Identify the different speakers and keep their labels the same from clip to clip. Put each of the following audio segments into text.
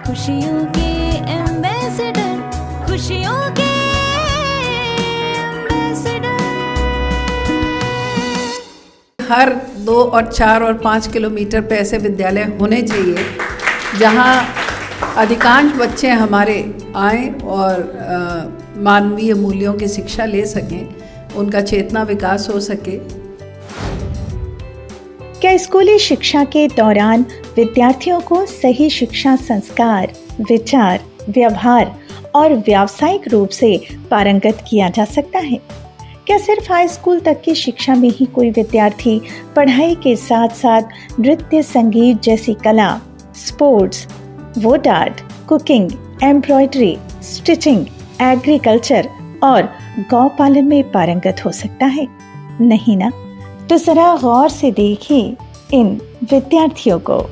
Speaker 1: खुशियों के एम्बेसडर, खुशियों के एम्बेसडर।
Speaker 2: हर 2 और 4 और 5 किलोमीटर पे ऐसे विद्यालय होने चाहिए जहाँ अधिकांश बच्चे हमारे आएँ और मानवीय मूल्यों की शिक्षा ले सकें, उनका चेतना विकास हो सके।
Speaker 3: क्या स्कूली शिक्षा के दौरान विद्यार्थियों को सही शिक्षा संस्कार, विचार, व्यवहार और व्यावसायिक रूप से पारंगत किया जा सकता है? क्या सिर्फ हाई स्कूल तक की शिक्षा में ही कोई विद्यार्थी पढ़ाई के साथ साथ नृत्य, संगीत जैसी कला, sports, would art, cooking, embroidery, stitching, agriculture और गौ पालन में पारंगत हो सकता है? नहीं ना? तो जरा गौर से देखिए इन विद्यार्थियों को।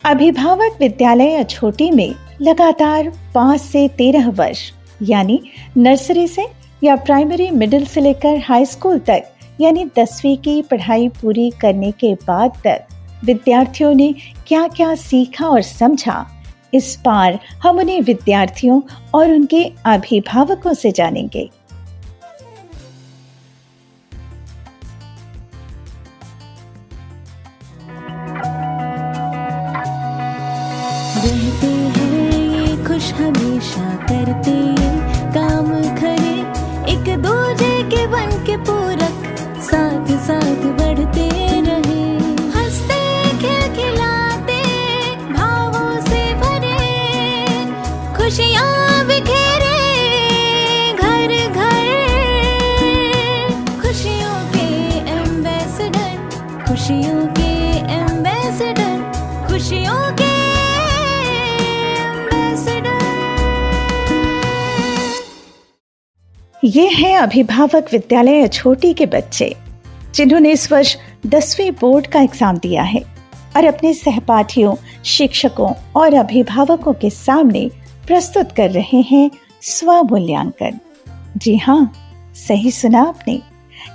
Speaker 3: अभिभावक विद्यालय अछोटी में लगातार 5 से 13 वर्ष यानी नर्सरी से या प्राइमरी मिडिल से लेकर हाई स्कूल तक यानी 10वीं की पढ़ाई पूरी करने के बाद तक विद्यार्थियों ने क्या क्या सीखा और समझा, इस बार हम उन्हीं विद्यार्थियों और उनके अभिभावकों से जानेंगे।
Speaker 1: रहते हैं ये खुश हमेशा, करते ये काम खरे, एक दूजे के बन के पूरक, साथ साथ बढ़ते रहे, हंसते खिलखिलाते भावों से भरे, खुशियाँ बिखेरे घर घर, खुशियों के एम्बेसडर, खुशियों के एम्बेसडर, खुशियों के।
Speaker 3: ये हैं अभिभावक विद्यालय अछोटी के बच्चे जिन्होंने इस वर्ष 10वीं बोर्ड का एग्जाम दिया है और अपने सहपाठियों, शिक्षकों और अभिभावकों के सामने प्रस्तुत कर रहे हैं स्वमूल्यांकन। जी हाँ, सही सुना आपने।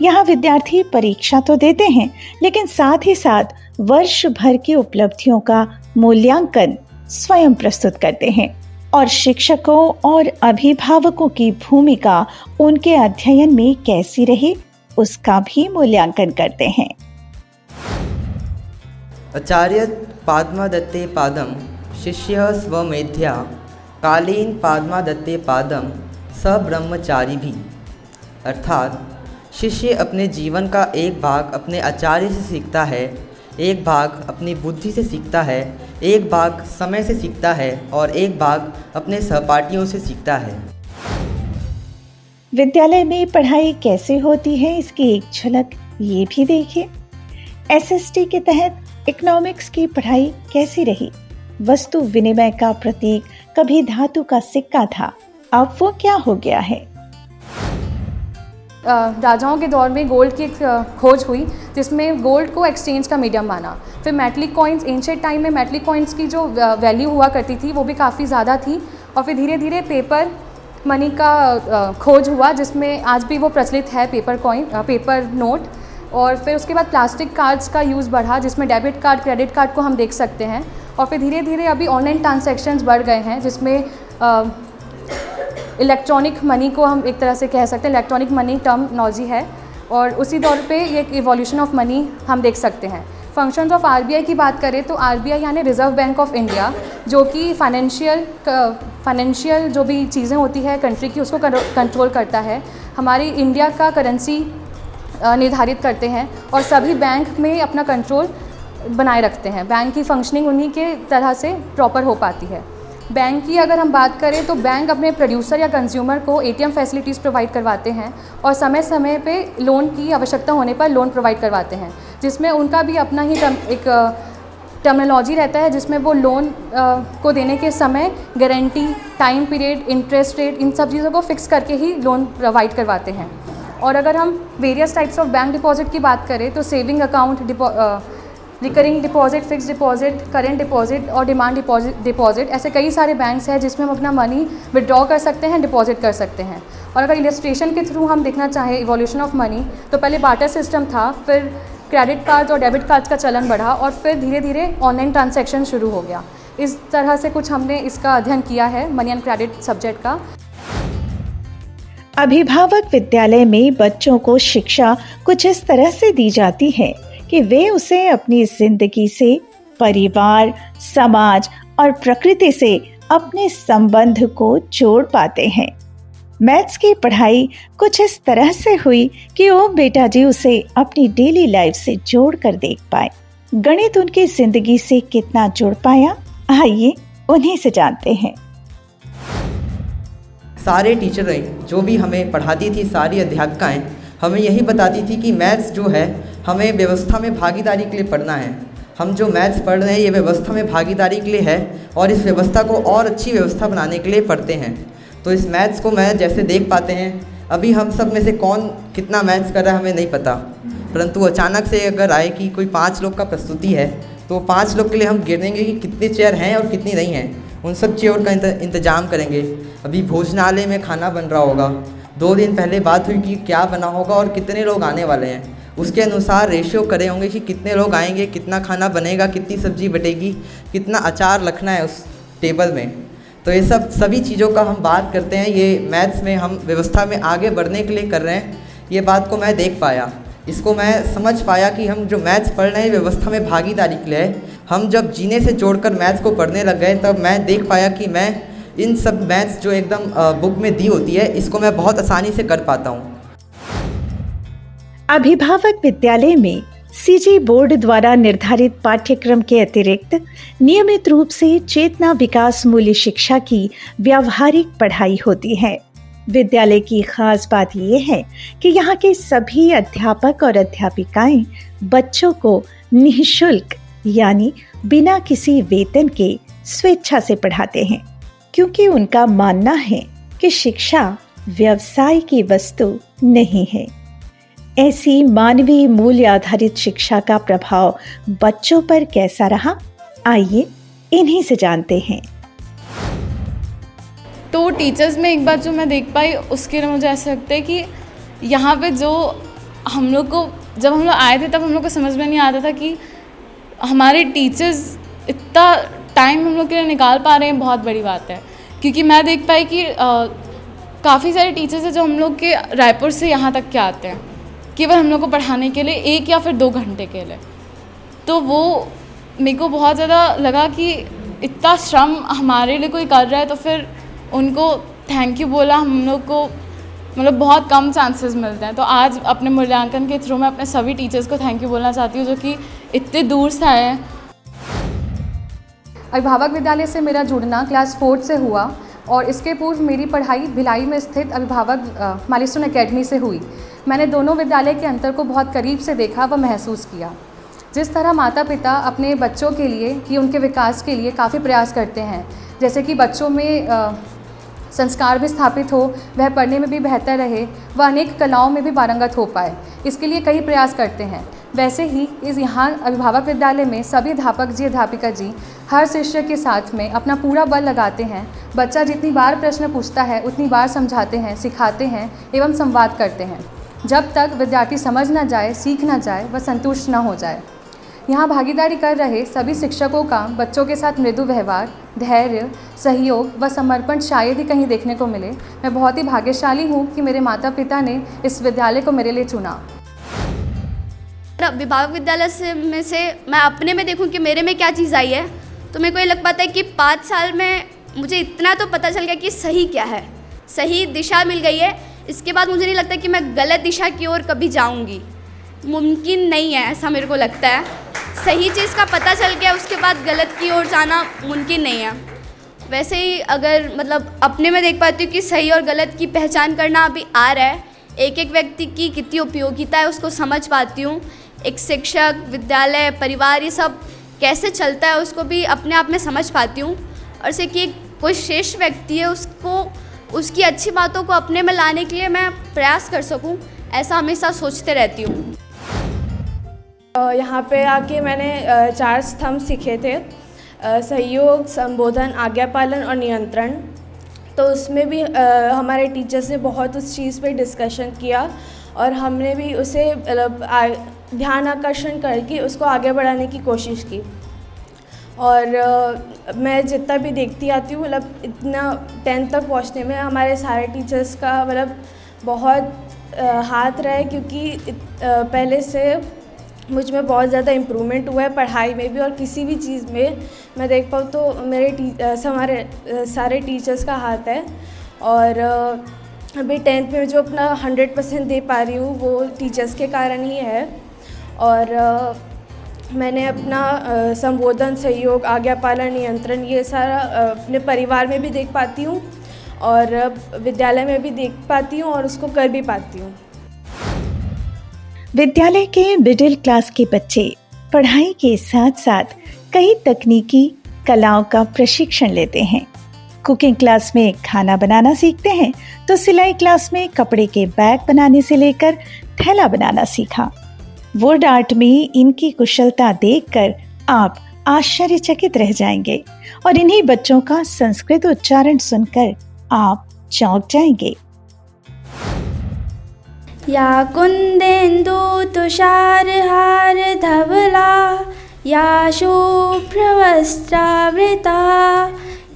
Speaker 3: यहाँ विद्यार्थी परीक्षा तो देते हैं लेकिन साथ ही साथ वर्ष भर की उपलब्धियों का मूल्यांकन स्वयं प्रस्तुत करते हैं और शिक्षकों और अभिभावकों की भूमिका उनके अध्ययन में कैसी रही उसका भी मूल्यांकन करते हैं।
Speaker 4: आचार्य पाद्मादत्ते पादम शिष्य स्वमेध्या कालीन पाद्मादत्ते पादम स ब्रह्मचारी भी, अर्थात शिष्य अपने जीवन का एक भाग अपने आचार्य से सीखता है, एक भाग अपनी बुद्धि से सीखता है, एक भाग समय से सीखता है और एक भाग अपने सहपाठियों से सीखता है।
Speaker 3: विद्यालय में पढ़ाई कैसे होती है इसकी एक झलक ये भी देखिए। एसएसटी के तहत इकोनॉमिक्स की पढ़ाई कैसी रही? वस्तु विनिमय का प्रतीक कभी धातु का सिक्का था, अब वो क्या हो गया है?
Speaker 5: राजाओं के दौर में गोल्ड की खोज हुई जिसमें गोल्ड को एक्सचेंज का मीडियम माना। फिर मेटलिक कॉइन्स, एंशिएंट टाइम में मेटलिक कॉइन्स की जो वैल्यू हुआ करती थी वो भी काफ़ी ज़्यादा थी और फिर धीरे धीरे पेपर मनी का खोज हुआ जिसमें आज भी वो प्रचलित है, पेपर कॉइन, पेपर नोट। और फिर उसके बाद प्लास्टिक कार्ड्स का यूज़ बढ़ा जिसमें डेबिट कार्ड, क्रेडिट कार्ड को हम देख सकते हैं। और फिर धीरे धीरे अभी ऑनलाइन ट्रांजैक्शंस बढ़ गए हैं जिसमें इलेक्ट्रॉनिक मनी को हम एक तरह से कह सकते हैं, इलेक्ट्रॉनिक मनी टर्मिनोलॉजी है और उसी दौर पे ये इवोल्यूशन ऑफ मनी हम देख सकते हैं। फंक्शंस ऑफ आरबीआई की बात करें तो आरबीआई यानी रिजर्व बैंक ऑफ इंडिया, जो कि फाइनेंशियल जो भी चीज़ें होती है कंट्री की उसको कंट्रोल करता है, हमारी इंडिया का करेंसी निर्धारित करते हैं और सभी बैंक में अपना कंट्रोल बनाए रखते हैं। बैंक की फंक्शनिंग उन्हीं के तरह से प्रॉपर हो पाती है। बैंक की अगर हम बात करें तो बैंक अपने प्रोड्यूसर या कंज्यूमर को एटीएम फैसिलिटीज़ प्रोवाइड करवाते हैं और समय समय पे लोन की आवश्यकता होने पर लोन प्रोवाइड करवाते हैं जिसमें उनका भी अपना ही एक टर्मिनोलॉजी रहता है जिसमें वो लोन को देने के समय guarantee, time period, interest rate, इन सब चीज़ों को फिक्स करके ही लोन प्रोवाइड करवाते हैं। और अगर हम various types of bank deposit की बात करें तो saving account, recurring deposit, fix deposit, current deposit और डिमांड डिपॉजिट, ऐसे कई सारे बैंक्स हैं जिसमें हम अपना मनी विड्रॉ कर सकते हैं, डिपॉजिट कर सकते हैं। और अगर इलस्ट्रेशन के थ्रू हम देखना चाहें इवोल्यूशन ऑफ मनी, तो पहले बार्टर सिस्टम था, फिर क्रेडिट कार्ड्स और डेबिट कार्ड्स का चलन बढ़ा और फिर धीरे धीरे ऑनलाइन ट्रांजैक्शन शुरू हो गया। इस तरह से कुछ हमने इसका अध्ययन किया है मनी एंड क्रेडिट सब्जेक्ट का।
Speaker 3: अभिभावक विद्यालय में बच्चों को शिक्षा कुछ इस तरह से दी जाती है कि वे उसे अपनी जिंदगी से, परिवार, समाज और प्रकृति से अपने संबंध को जोड़ पाते हैं। मैथ्स की पढ़ाई कुछ इस तरह से हुई कि ओम बेटा जी उसे अपनी डेली लाइफ से जोड़ कर देख पाए। गणित उनकी जिंदगी से कितना जुड़ पाया, आइए उन्हीं से जानते हैं।
Speaker 4: सारे टीचरें जो भी हमें पढ़ाती थी, सारी अध्यापिकाएं हमें यही बताती थी कि मैथ्स जो है हमें व्यवस्था में भागीदारी के लिए पढ़ना है। हम जो मैथ्स पढ़ रहे हैं ये व्यवस्था में भागीदारी के लिए है और इस व्यवस्था को और अच्छी व्यवस्था बनाने के लिए पढ़ते हैं। तो इस मैथ्स को मैं जैसे देख पाते हैं, अभी हम सब में से कौन कितना मैथ्स कर रहा है हमें नहीं पता, परंतु अचानक से अगर आए कि कोई 5 लोग का प्रस्तुति है तो 5 लोग के लिए हम गिनेंगे कि कितने चेयर हैं और कितनी नहीं हैं, उन सब चेयर का इंतजाम करेंगे। अभी भोजनालय में खाना बन रहा होगा, 2 दिन पहले बात हुई कि क्या बना होगा और कितने लोग आने वाले हैं, उसके अनुसार रेशियो करे होंगे कि कितने लोग आएंगे, कितना खाना बनेगा, कितनी सब्जी बटेगी, कितना अचार रखना है उस टेबल में। तो ये सभी चीज़ों का हम बात करते हैं, ये मैथ्स में हम व्यवस्था में आगे बढ़ने के लिए कर रहे हैं। ये बात को मैं देख पाया, इसको मैं समझ पाया कि हम जो मैथ्स पढ़ रहे हैं व्यवस्था में भागीदारी के लिए है। हम जब जीने से जोड़कर मैथ्स को पढ़ने लग गए तब मैं देख पाया कि मैं इन सब मैथ्स जो एकदम बुक में दी होती है इसको मैं बहुत आसानी से कर पाता हूँ।
Speaker 3: अभिभावक विद्यालय में सीजी बोर्ड द्वारा निर्धारित पाठ्यक्रम के अतिरिक्त नियमित रूप से चेतना विकास मूल्य शिक्षा की व्यावहारिक पढ़ाई होती है। विद्यालय की खास बात यह है कि यहाँ के सभी अध्यापक और अध्यापिकाएं बच्चों को निःशुल्क यानी बिना किसी वेतन के स्वेच्छा से पढ़ाते हैं, क्योंकि उनका मानना है कि शिक्षा व्यवसाय की वस्तु नहीं है। ऐसी मानवीय मूल्य आधारित शिक्षा का प्रभाव बच्चों पर कैसा रहा, आइए इन्हीं से जानते हैं।
Speaker 6: तो टीचर्स में एक बात जो मैं देख पाई उसके लिए मुझे ऐसा लगता है कि यहाँ पे जो हम लोग को जब हम लोग आए थे तब हम लोग को समझ में नहीं आता था कि हमारे टीचर्स इतना टाइम हम लोग के लिए निकाल पा रहे हैं, बहुत बड़ी बात है। क्योंकि मैं देख पाई कि काफ़ी सारे टीचर्स हैं जो हम लोग के रायपुर से यहाँ तक के आते हैं केवल हम लोग को पढ़ाने के लिए 1 या फिर 2 घंटे के लिए। तो वो मेरे को बहुत ज़्यादा लगा कि इतना श्रम हमारे लिए कोई कर रहा है तो फिर उनको थैंक यू बोला हम लोग को मतलब बहुत कम चांसेस मिलते हैं। तो आज अपने मूल्यांकन के थ्रू मैं अपने सभी टीचर्स को थैंक यू बोलना चाहती हूँ जो कि इतने दूर से आए हैं।
Speaker 5: अभिभावक विद्यालय से मेरा जुड़ना क्लास 4 से हुआ और इसके पूर्व मेरी पढ़ाई भिलाई में स्थित अभिभावक माइलस्टोन एकेडमी से हुई। मैंने दोनों विद्यालय के अंतर को बहुत करीब से देखा व महसूस किया। जिस तरह माता पिता अपने बच्चों के लिए कि उनके विकास के लिए काफ़ी प्रयास करते हैं, जैसे कि बच्चों में संस्कार भी स्थापित हो, वह पढ़ने में भी बेहतर रहे, वह अनेक कलाओं में भी पारंगत हो पाए, इसके लिए कई प्रयास करते हैं। वैसे ही इस यहाँ अभिभावक विद्यालय में सभी अध्यापक जी अध्यापिका जी हर शिष्य के साथ में अपना पूरा बल लगाते हैं। बच्चा जितनी बार प्रश्न पूछता है उतनी बार समझाते हैं, सिखाते हैं एवं संवाद करते हैं, जब तक विद्यार्थी समझ ना जाए, सीख ना जाए व संतुष्ट ना हो जाए। यहाँ भागीदारी कर रहे सभी शिक्षकों का बच्चों के साथ मृदु व्यवहार, धैर्य, सहयोग व समर्पण शायद ही कहीं देखने को मिले। मैं बहुत ही भाग्यशाली हूँ कि मेरे माता पिता ने इस विद्यालय को मेरे लिए चुना।
Speaker 7: अभिभावक विद्यालय से मैं अपने में देखूं कि मेरे में क्या चीज़ आई है तो मेरे को ये लग पाता है कि 5 साल में मुझे इतना तो पता चल गया कि सही क्या है, सही दिशा मिल गई है। इसके बाद मुझे नहीं लगता कि मैं गलत दिशा की ओर कभी जाऊंगी, मुमकिन नहीं है ऐसा मेरे को लगता है। सही चीज़ का पता चल गया उसके बाद गलत की ओर जाना मुमकिन नहीं है। वैसे ही अगर मतलब अपने में देख पाती हूँ कि सही और गलत की पहचान करना अभी आ रहा है, एक एक व्यक्ति की कितनी उपयोगिता है उसको समझ पाती हूँ। एक शिक्षक, विद्यालय, परिवार, ये सब कैसे चलता है उसको भी अपने आप में समझ पाती हूँ। और जैसे कि कोई श्रेष्ठ व्यक्ति है, उसको उसकी अच्छी बातों को अपने में लाने के लिए मैं प्रयास कर सकूँ, ऐसा हमेशा सोचते रहती हूँ।
Speaker 8: यहाँ पे आके मैंने 4 स्तंभ सीखे थे, सहयोग, संबोधन, आज्ञा पालन और नियंत्रण। तो उसमें भी हमारे टीचर्स ने बहुत उस चीज़ पे डिस्कशन किया और हमने भी उसे ध्यान आकर्षण करके उसको आगे बढ़ाने की कोशिश की। और मैं जितना भी देखती आती हूँ, मतलब इतना 10th तक पहुँचने में हमारे सारे टीचर्स का मतलब बहुत हाथ रहा है, क्योंकि पहले से मुझ में बहुत ज़्यादा इम्प्रूवमेंट हुआ है पढ़ाई में भी और किसी भी चीज़ में मैं देख पाऊँ तो हमारे सारे टीचर्स का हाथ है। और अभी 10th में जो अपना 100% दे पा रही हूँ वो टीचर्स के कारण ही है। और मैंने अपना संबोधन, सहयोग, आज्ञा पालन, नियंत्रण ये सारा अपने परिवार में भी देख पाती हूँ और विद्यालय में भी देख पाती हूँ और उसको कर भी पाती हूँ।
Speaker 3: विद्यालय के मिडिल क्लास के बच्चे पढ़ाई के साथ साथ कई तकनीकी कलाओं का प्रशिक्षण लेते हैं। कुकिंग क्लास में खाना बनाना सीखते हैं तो सिलाई क्लास में कपड़े के बैग बनाने से लेकर थैला बनाना सीखा। वुड आर्ट में इनकी कुशलता देखकर आप आश्चर्यचकित रह जाएंगे और इन्हीं बच्चों का संस्कृत उच्चारण सुनकर आप चौंक जाएंगे।
Speaker 9: या कुंदेन्दु तुषारहार धवला, या शुभ्रवस्त्रावृता,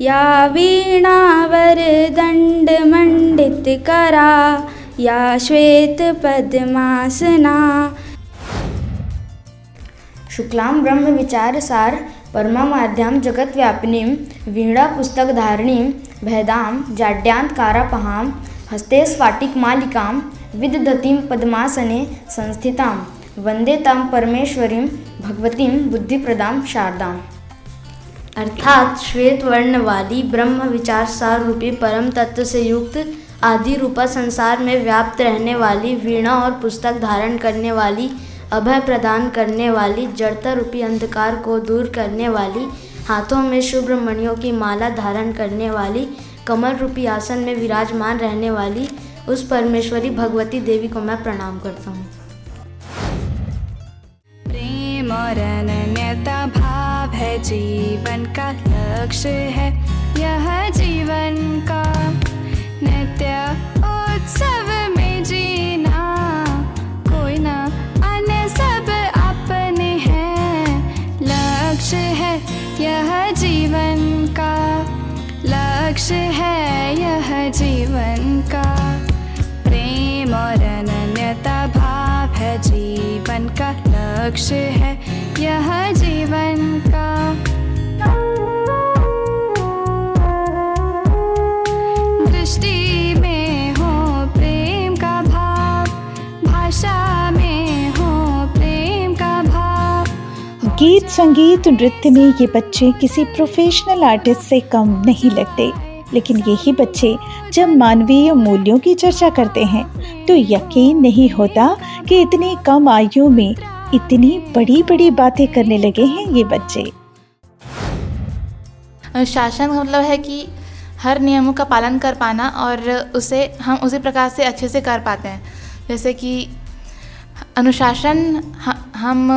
Speaker 9: या वीणावरदण्डमण्डितकरा, या श्वेतपद्मासना।
Speaker 10: शुक्लां ब्रह्म विचारसार परमामाद्यां जगत्व्यापिनीं वीणा पुस्तकधारिणीं भेदां जाड्यान्तकारापहां हस्ते स्फाटिकमालिकां विदधतीं पद्मासने संस्थितां वन्दे तां परमेश्वरीं भगवतीं बुद्धिप्रदां शारदाम्।
Speaker 11: अर्थात श्वेत वर्ण वाली ब्रह्म विचार सार रूपी परम तत्व से युक्त आदि रूपा संसार में व्याप्त रहने वाली, वीणा और पुस्तक धारण करने वाली, अभय प्रदान करने वाली, जड़ता रूपी अंधकार को दूर करने वाली, हाथों में शुभ्र मणियों की माला धारण करने वाली, कमल रूपी आसन में विराजमान रहने वाली उस परमेश्वरी भगवती देवी को मैं प्रणाम करता हूँ।
Speaker 12: प्रेम और अनन्यता भाव है जीवन का लक्ष्य है, यह जीवन का नित्य उत्सव में जीना, कोई ना अन्य सब अपने हैं, लक्ष्य है यह जीवन का, लक्ष्य है यह जीवन का। प्रेम और अनन्यता भाव है जीवन का लक्ष्य है, यह जीवन का। दृष्टि में हो प्रेम का भाव, भाषा में हो प्रेम का भाव।
Speaker 3: गीत, संगीत, नृत्य में ये बच्चे किसी प्रोफेशनल आर्टिस्ट से कम नहीं लगते, लेकिन यही बच्चे जब मानवीय मूल्यों की चर्चा करते हैं तो यकीन नहीं होता कि इतनी कम आयु में इतनी बड़ी बड़ी बातें करने लगे हैं ये बच्चे।
Speaker 6: अनुशासन का मतलब है कि हर नियमों का पालन कर पाना और उसे हम उसी प्रकार से अच्छे से कर पाते हैं। जैसे कि अनुशासन हम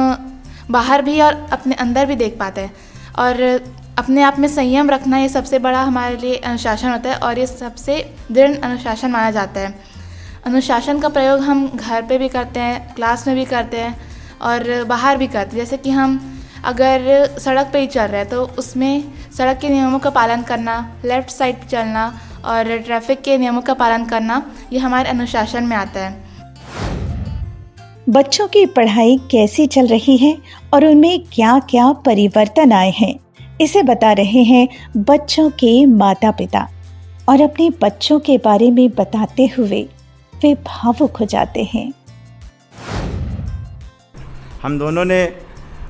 Speaker 6: बाहर भी और अपने अंदर भी देख पाते हैं, और अपने आप में संयम रखना ये सबसे बड़ा हमारे लिए अनुशासन होता है और ये सबसे दृढ़ अनुशासन माना जाता है। अनुशासन का प्रयोग हम घर पे भी करते हैं, क्लास में भी करते हैं और बाहर भी करते हैं। जैसे कि हम अगर सड़क पे ही चल रहे हैं तो उसमें सड़क के नियमों का पालन करना, लेफ़्ट साइड चलना और ट्रैफिक के नियमों का पालन करना, ये हमारे अनुशासन में आता है।
Speaker 3: बच्चों की पढ़ाई कैसी चल रही है और उनमें क्या क्या परिवर्तन आए हैं, इसे बता रहे हैं बच्चों के माता पिता, और अपने बच्चों के बारे में बताते हुए वे भावुक हो जाते हैं।
Speaker 13: हम दोनों ने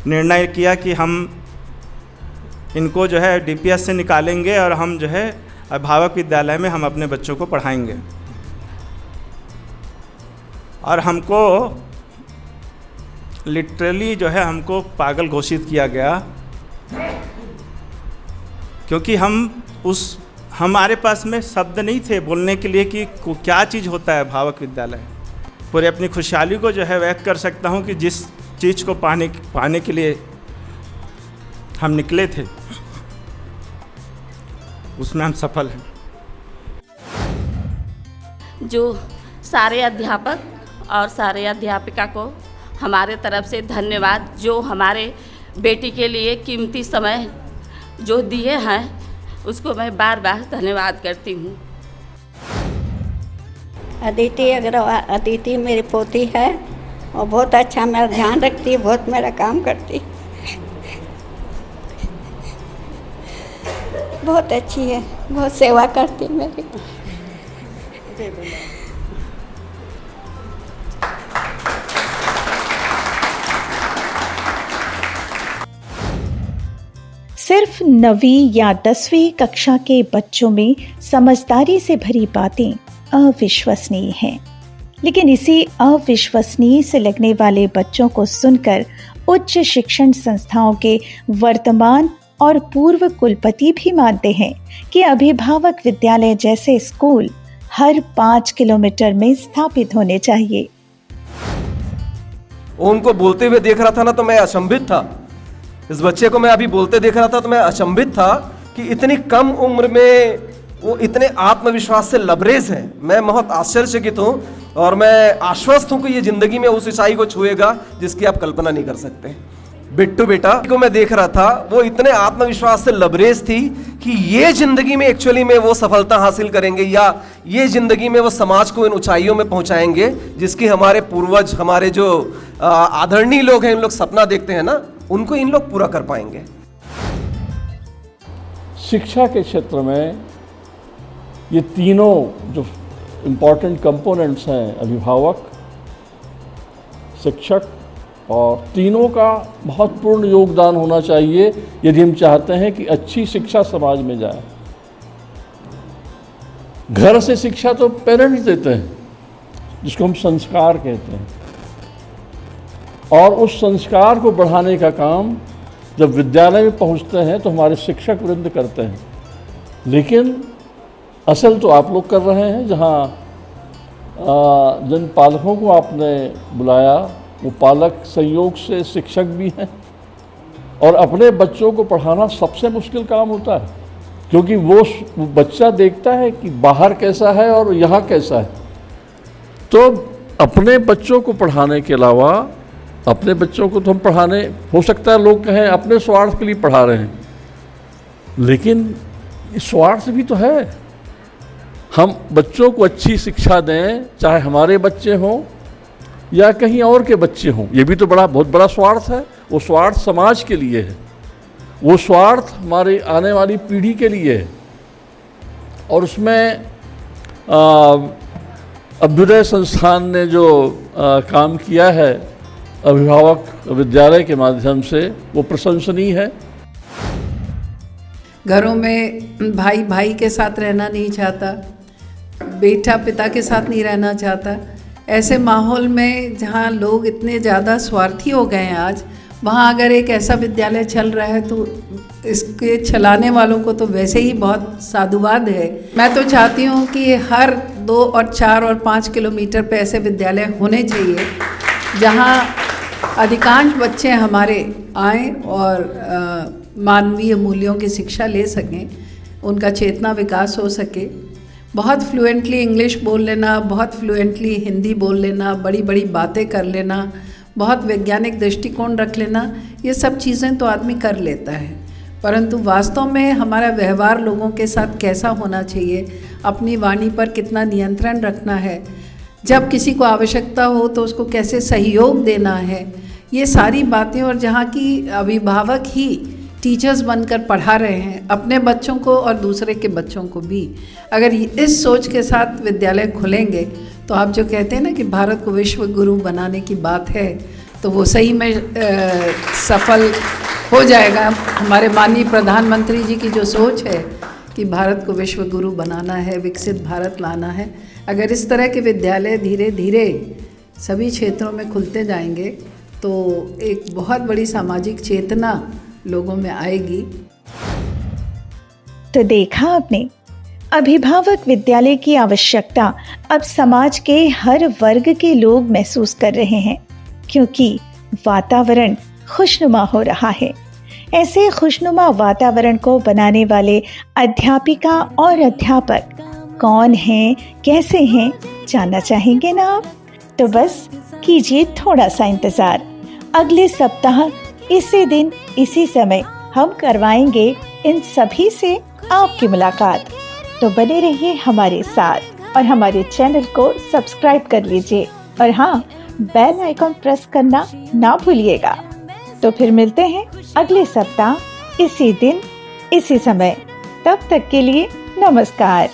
Speaker 13: निर्णय किया कि हम इनको जो है DPS से निकालेंगे और हम जो है अभिभावक विद्यालय में हम अपने बच्चों को पढ़ाएंगे। और हमको लिटरली जो है हमको पागल घोषित किया गया क्योंकि हमारे पास में शब्द नहीं थे बोलने के लिए कि क्या चीज़ होता है भावक विद्यालय। पूरे अपनी खुशहाली को जो है व्यक्त कर सकता हूँ कि जिस चीज़ को पाने के लिए हम निकले थे उसमें हम सफल हैं।
Speaker 14: जो सारे अध्यापक और सारे अध्यापिका को हमारे तरफ से धन्यवाद, जो हमारे बेटी के लिए कीमती समय जो दिए हैं उसको मैं बार बार धन्यवाद करती हूँ।
Speaker 15: अदिति अग्रवाल, अदिति मेरी पोती है और बहुत अच्छा मेरा ध्यान रखती है, बहुत मेरा काम करती, बहुत अच्छी है, बहुत सेवा करती मेरी।
Speaker 3: सिर्फ 9वीं या 10वीं कक्षा के बच्चों में समझदारी से भरी बातें अविश्वसनीय हैं, लेकिन इसी अविश्वसनीय से लगने वाले बच्चों को सुनकर उच्च शिक्षण संस्थाओं के वर्तमान और पूर्व कुलपति भी मानते हैं कि अभिभावक विद्यालय जैसे स्कूल हर 5 किलोमीटर में स्थापित होने चाहिए।
Speaker 16: उनको बोलते हुए देख रहा था ना तो मैं अचंभित था। इस बच्चे को मैं अभी बोलते देख रहा था तो मैं अचंभित था कि इतनी कम उम्र में वो इतने आत्मविश्वास से लबरेज है। मैं बहुत आश्चर्यचकित हूँ और मैं आश्वस्त हूँ कि ये जिंदगी में उस ऊंचाई को छुएगा जिसकी आप कल्पना नहीं कर सकते। बिट्टू बेटा को मैं देख रहा था, वो इतने आत्मविश्वास से लबरेज थी कि ये जिंदगी में एक्चुअली में वो सफलता हासिल करेंगे या ये जिंदगी में वो समाज को इन ऊंचाइयों में पहुंचाएंगे जिसकी हमारे पूर्वज, हमारे जो आदरणीय लोग हैं, इन लोग सपना देखते हैं ना, उनको इन लोग पूरा कर पाएंगे।
Speaker 17: शिक्षा के क्षेत्र में ये तीनों जो इम्पोर्टेंट कंपोनेंट्स हैं, अभिभावक, शिक्षक और तीनों का महत्वपूर्ण योगदान होना चाहिए यदि हम चाहते हैं कि अच्छी शिक्षा समाज में जाए। घर से शिक्षा तो पेरेंट्स देते हैं, जिसको हम संस्कार कहते हैं, और उस संस्कार को बढ़ाने का काम जब विद्यालय में पहुंचते हैं तो हमारे शिक्षक वृंद करते हैं। लेकिन असल तो आप लोग कर रहे हैं। जहां जिन पालकों को आपने बुलाया वो पालक संयोग से शिक्षक भी हैं, और अपने बच्चों को पढ़ाना सबसे मुश्किल काम होता है, क्योंकि वो बच्चा देखता है कि बाहर कैसा है और यहाँ कैसा है। तो अपने बच्चों को पढ़ाने के अलावा, अपने बच्चों को तो हम पढ़ाने, हो सकता है लोग कहें अपने स्वार्थ के लिए पढ़ा रहे हैं, लेकिन स्वार्थ भी तो है। हम बच्चों को अच्छी शिक्षा दें, चाहे हमारे बच्चे हों या कहीं और के बच्चे हों, ये भी तो बहुत बड़ा स्वार्थ है। वो स्वार्थ समाज के लिए है, वो स्वार्थ हमारी आने वाली पीढ़ी के लिए है। और उसमें अभ्युदय संस्थान ने जो काम किया है अभिभावक विद्यालय के माध्यम से, वो प्रशंसनीय है।
Speaker 2: घरों में भाई भाई के साथ रहना नहीं चाहता, बेटा पिता के साथ नहीं रहना चाहता। ऐसे माहौल में जहाँ लोग इतने ज़्यादा स्वार्थी हो गए हैं आज, वहाँ अगर एक ऐसा विद्यालय चल रहा है तो इसके चलाने वालों को तो वैसे ही बहुत साधुवाद है। मैं तो चाहती हूँ कि हर 2 और 4 और 5 किलोमीटर पे ऐसे विद्यालय होने चाहिए जहाँ अधिकांश बच्चे हमारे आएँ और मानवीय मूल्यों की शिक्षा ले सकें, उनका चेतना विकास हो सके। बहुत फ्लुएंटली इंग्लिश बोल लेना, बहुत फ्लुएंटली हिंदी बोल लेना, बड़ी बड़ी बातें कर लेना, बहुत वैज्ञानिक दृष्टिकोण रख लेना, ये सब चीज़ें तो आदमी कर लेता है, परंतु वास्तव में हमारा व्यवहार लोगों के साथ कैसा होना चाहिए, अपनी वाणी पर कितना नियंत्रण रखना है, जब किसी को आवश्यकता हो तो उसको कैसे सहयोग देना है, ये सारी बातें। और जहाँ की अभिभावक ही टीचर्स बनकर पढ़ा रहे हैं अपने बच्चों को और दूसरे के बच्चों को भी, अगर इस सोच के साथ विद्यालय खुलेंगे तो आप जो कहते हैं ना कि भारत को विश्व गुरु बनाने की बात है, तो वो सही में सफल हो जाएगा। हमारे माननीय प्रधानमंत्री जी की जो सोच है कि भारत को विश्व गुरु बनाना है, विकसित भारत लाना है, अगर इस तरह के विद्यालय धीरे धीरे सभी क्षेत्रों में खुलते जाएंगे तो एक बहुत बड़ी सामाजिक चेतना लोगों में आएगी।
Speaker 3: तो देखा आपने, अभिभावक विद्यालय की आवश्यकता अब समाज के हर वर्ग के लोग महसूस कर रहे हैं, क्योंकि वातावरण खुशनुमा हो रहा है। ऐसे खुशनुमा वातावरण को बनाने वाले अध्यापिका और अध्यापक कौन हैं, कैसे हैं, जानना चाहेंगे ना आप? तो बस कीजिए थोड़ा सा इंतज़ार। अगले सप्ताह इसी दिन इसी समय हम करवाएंगे इन सभी से आपकी मुलाकात। तो बने रहिए हमारे साथ और हमारे चैनल को सब्सक्राइब कर लीजिए, और हाँ, बेल आइकॉन प्रेस करना ना भूलिएगा। तो फिर मिलते हैं अगले सप्ताह इसी दिन इसी समय। तब तक के लिए नमस्कार।